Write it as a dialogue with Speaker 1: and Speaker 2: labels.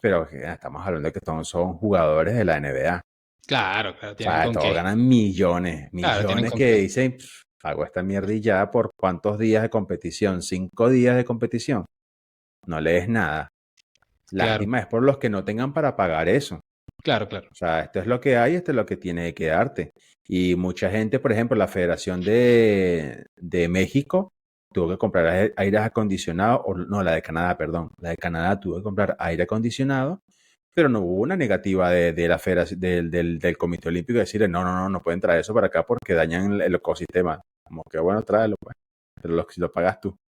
Speaker 1: pero estamos hablando de que son jugadores de la NBA.
Speaker 2: Claro, claro,
Speaker 1: O
Speaker 2: tienen
Speaker 1: sea,
Speaker 2: con
Speaker 1: todos
Speaker 2: qué.
Speaker 1: ganan millones,
Speaker 2: Claro, tienen
Speaker 1: millones
Speaker 2: con
Speaker 1: que
Speaker 2: qué.
Speaker 1: dicen, "Pff, hago esta mierda y ya por cuántos días de competición, 5 días de competición, no lees nada.
Speaker 2: Claro,
Speaker 1: Lástima es por los que no tengan para pagar eso.
Speaker 2: claro, claro.
Speaker 1: O sea, esto es lo que hay, esto es lo que tiene que darte. Y mucha gente, por ejemplo, la Federación de México tuvo que comprar aires acondicionados, o no, la de Canadá, perdón. La de Canadá tuvo que comprar aire acondicionado, pero no hubo una negativa de la federación, del Comité Olímpico de decirle, no, no, no, no pueden traer eso para acá porque dañan el ecosistema. Como que bueno, tráelo, pues. Pero si lo pagas tú.